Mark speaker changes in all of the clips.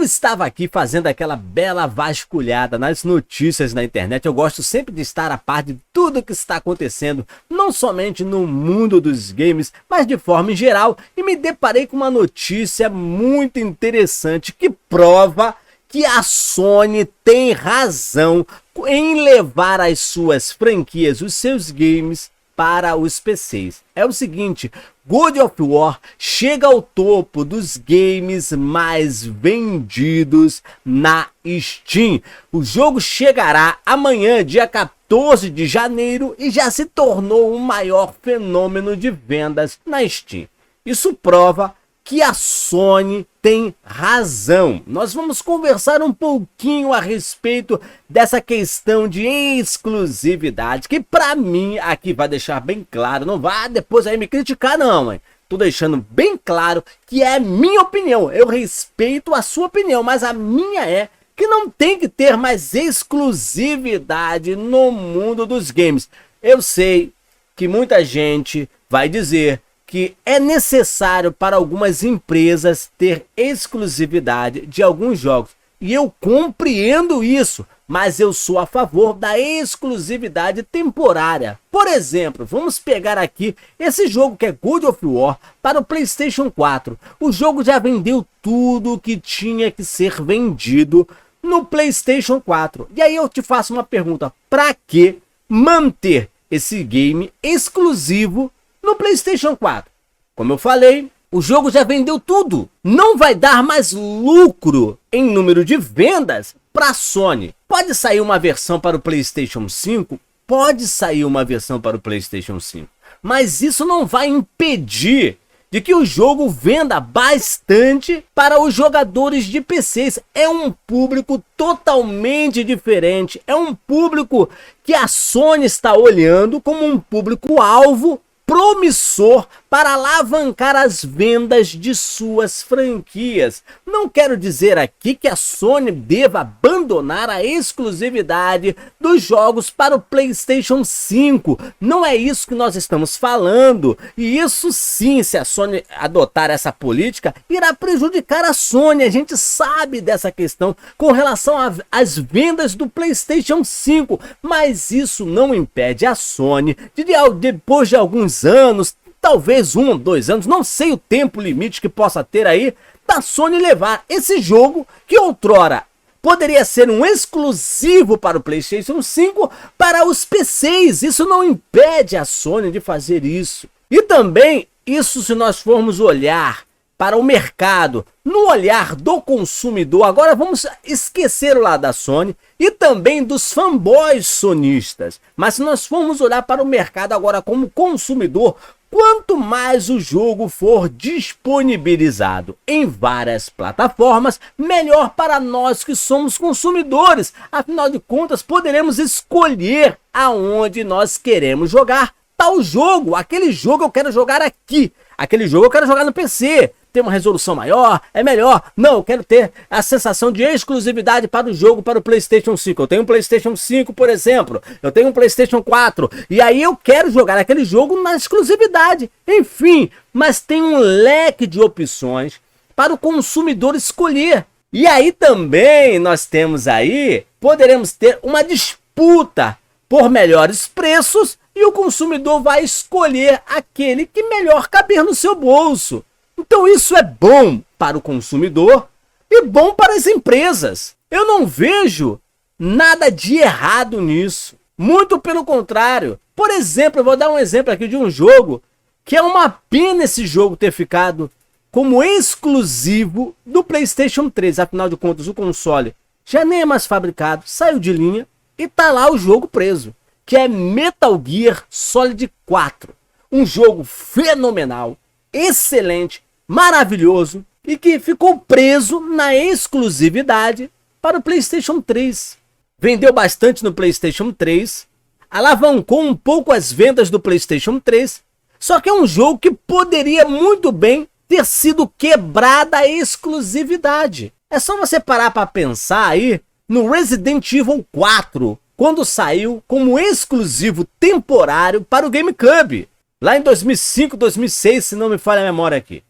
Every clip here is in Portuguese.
Speaker 1: estava aqui fazendo aquela bela vasculhada nas notícias na internet, eu gosto sempre de estar a par de tudo que está acontecendo, não somente no mundo dos games, mas de forma em geral, e me deparei com uma notícia muito interessante que prova que a Sony tem razão em levar as suas franquias, os seus games, para os PCs. É o seguinte, God of War chega ao topo dos games mais vendidos na Steam. O jogo chegará amanhã, dia 14 de janeiro, e já se tornou o maior fenômeno de vendas na Steam. Isso prova que a Sony tem razão. Nós vamos conversar um pouquinho a respeito dessa questão de exclusividade, que para mim aqui vai deixar bem claro, não vá depois aí me criticar não, hein? Tô deixando bem claro que é minha opinião, eu respeito a sua opinião, mas a minha é que não tem que ter mais exclusividade no mundo dos games. Eu sei que muita gente vai dizer que é necessário para algumas empresas ter exclusividade de alguns jogos. E eu compreendo isso, mas eu sou a favor da exclusividade temporária. Por exemplo, vamos pegar aqui esse jogo que é God of War para o PlayStation 4. O jogo já vendeu tudo que tinha que ser vendido no PlayStation 4. E aí eu te faço uma pergunta, para que manter esse game exclusivo no PlayStation 4? Como eu falei, o jogo já vendeu tudo. Não vai dar mais lucro em número de vendas para a Sony. Pode sair uma versão para o PlayStation 5? Pode sair uma versão para o PlayStation 5. Mas isso não vai impedir de que o jogo venda bastante para os jogadores de PCs. É um público totalmente diferente. É um público que a Sony está olhando como um público-alvo promissor para alavancar as vendas de suas franquias. Não quero dizer aqui que a Sony deva abandonar a exclusividade dos jogos para o PlayStation 5. Não é isso que nós estamos falando. E isso sim, se a Sony adotar essa política, irá prejudicar a Sony. A gente sabe dessa questão com relação às vendas do PlayStation 5. Mas isso não impede a Sony de depois de alguns anos, talvez 1 ou 2 anos, não sei o tempo limite que possa ter aí, da Sony levar esse jogo que outrora poderia ser um exclusivo para o PlayStation 5 para os PCs. Isso não impede a Sony de fazer isso. E também, isso se nós formos olhar para o mercado, no olhar do consumidor, agora vamos esquecer o lado da Sony e também dos fanboys sonistas. Mas se nós formos olhar para o mercado agora como consumidor, quanto mais o jogo for disponibilizado em várias plataformas, melhor para nós que somos consumidores. Afinal de contas, poderemos escolher aonde nós queremos jogar tal jogo. Aquele jogo eu quero jogar aqui, aquele jogo eu quero jogar no PC. Tem uma resolução maior, é melhor. Não, eu quero ter a sensação de exclusividade para o jogo, para o PlayStation 5. Eu tenho um PlayStation 5, por exemplo. Eu tenho um PlayStation 4. E aí eu quero jogar aquele jogo na exclusividade. Enfim, mas tem um leque de opções para o consumidor escolher. E aí também nós temos aí, poderemos ter uma disputa por melhores preços e o consumidor vai escolher aquele que melhor caber no seu bolso. Então isso é bom para o consumidor e bom para as empresas. Eu não vejo nada de errado nisso. Muito pelo contrário. Por exemplo, eu vou dar um exemplo aqui de um jogo que é uma pena esse jogo ter ficado como exclusivo do PlayStation 3. Afinal de contas, o console já nem é mais fabricado, saiu de linha e tá lá o jogo preso, que é Metal Gear Solid 4. Um jogo fenomenal, excelente, maravilhoso e que ficou preso na exclusividade para o PlayStation 3. Vendeu bastante no PlayStation 3, alavancou um pouco as vendas do PlayStation 3, só que é um jogo que poderia muito bem ter sido quebrada a exclusividade. É só você parar para pensar aí no Resident Evil 4, quando saiu como exclusivo temporário para o GameCube, lá em 2005, 2006, se não me falha a memória aqui.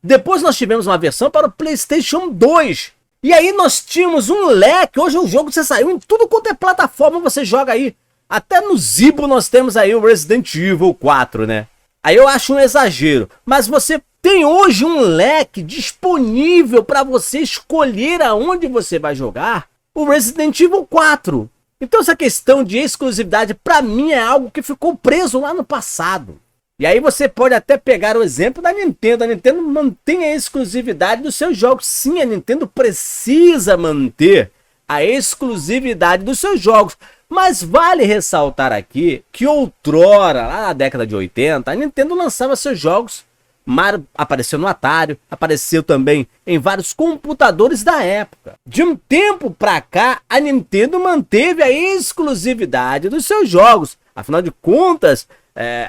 Speaker 1: Depois nós tivemos uma versão para o PlayStation 2, E aí nós tínhamos um leque, hoje o jogo você saiu em tudo quanto é plataforma, você joga aí. Até no Zibo nós temos aí o Resident Evil 4, né? Aí eu acho um exagero, mas você tem hoje um leque disponível para você escolher aonde você vai jogar o Resident Evil 4. Então essa questão de exclusividade para mim é algo que ficou preso lá no passado. E aí você pode até pegar o exemplo da Nintendo. A Nintendo mantém a exclusividade dos seus jogos. Sim, a Nintendo precisa manter a exclusividade dos seus jogos. Mas vale ressaltar aqui que outrora, lá na década de 80, a Nintendo lançava seus jogos. Mario apareceu no Atari, apareceu também em vários computadores da época. De um tempo pra cá, a Nintendo manteve a exclusividade dos seus jogos. Afinal de contas,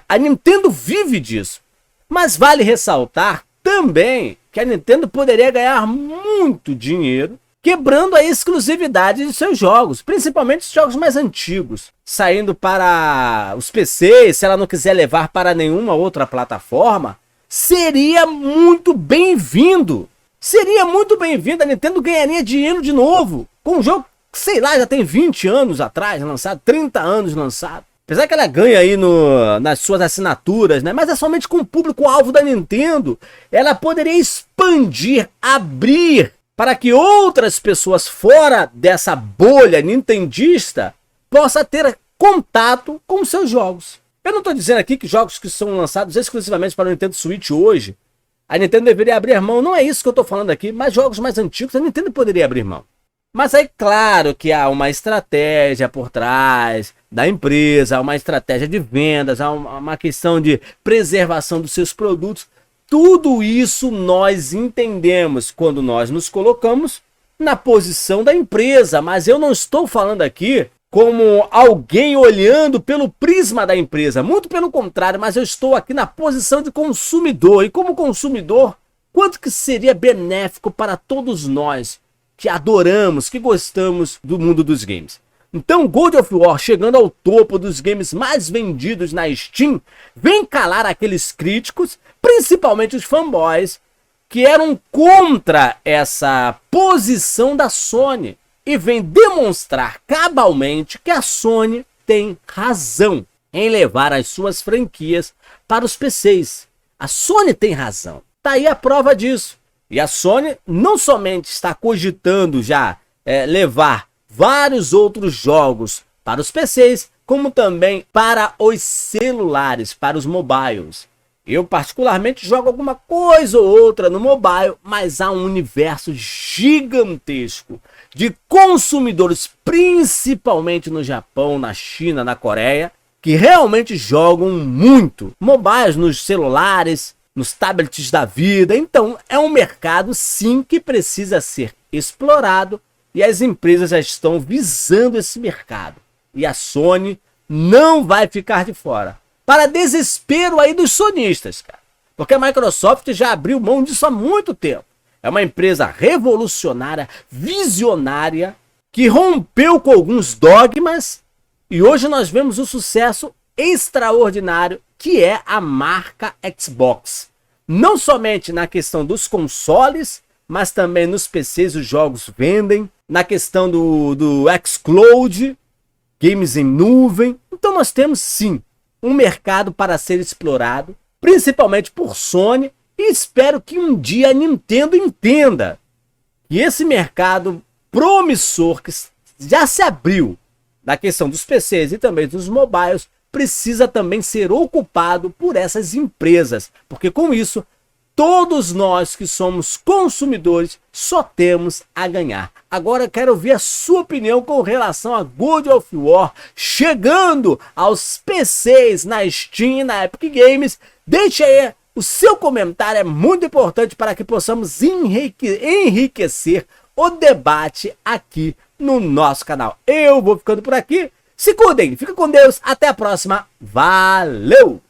Speaker 1: a Nintendo vive disso. Mas vale ressaltar também que a Nintendo poderia ganhar muito dinheiro quebrando a exclusividade de seus jogos, principalmente os jogos mais antigos, saindo para os PCs. Se ela não quiser levar para nenhuma outra plataforma, seria muito bem-vindo. Seria muito bem-vindo. A Nintendo ganharia dinheiro de novo com um jogo que, sei lá, já tem 20 anos atrás lançado, 30 anos lançado. Apesar que ela ganha aí nas suas assinaturas, né? Mas é somente com o público-alvo da Nintendo. Ela poderia expandir, abrir para que outras pessoas fora dessa bolha nintendista possam ter contato com seus jogos. Eu não estou dizendo aqui que jogos que são lançados exclusivamente para o Nintendo Switch hoje, a Nintendo deveria abrir mão. Não é isso que eu estou falando aqui, mas jogos mais antigos a Nintendo poderia abrir mão. Mas é claro que há uma estratégia por trás da empresa, há uma estratégia de vendas, há uma questão de preservação dos seus produtos. Tudo isso nós entendemos quando nós nos colocamos na posição da empresa. Mas eu não estou falando aqui como alguém olhando pelo prisma da empresa. Muito pelo contrário, mas eu estou aqui na posição de consumidor. E como consumidor, quanto que seria benéfico para todos nós que adoramos, que gostamos do mundo dos games. Então, God of War, chegando ao topo dos games mais vendidos na Steam, vem calar aqueles críticos, principalmente os fanboys, que eram contra essa posição da Sony, e vem demonstrar cabalmente que a Sony tem razão em levar as suas franquias para os PCs. A Sony tem razão. Tá aí a prova disso. E a Sony não somente está cogitando já levar vários outros jogos para os PCs, como também para os celulares, para os mobiles. Eu particularmente jogo alguma coisa ou outra no mobile, mas há um universo gigantesco de consumidores, principalmente no Japão, na China, na Coreia, que realmente jogam muito mobiles nos celulares, nos tablets da vida. Então é um mercado sim que precisa ser explorado e as empresas já estão visando esse mercado. E a Sony não vai ficar de fora. Para desespero aí dos sonistas, cara. Porque a Microsoft já abriu mão disso há muito tempo. É uma empresa revolucionária, visionária, que rompeu com alguns dogmas e hoje nós vemos o sucesso extraordinário que é a marca Xbox. Não somente na questão dos consoles, mas também nos PCs os jogos vendem, na questão do xCloud, games em nuvem. Então nós temos sim um mercado para ser explorado, principalmente por Sony, e espero que um dia a Nintendo entenda que esse mercado promissor que já se abriu na questão dos PCs e também dos mobiles precisa também ser ocupado por essas empresas, porque com isso todos nós que somos consumidores só temos a ganhar. Agora eu quero ouvir a sua opinião com relação a God of War chegando aos PCs na Steam e na Epic Games. Deixe aí o seu comentário, é muito importante para que possamos enriquecer o debate aqui no nosso canal. Eu vou ficando por aqui. Se cuidem, fica com Deus, até a próxima. Valeu!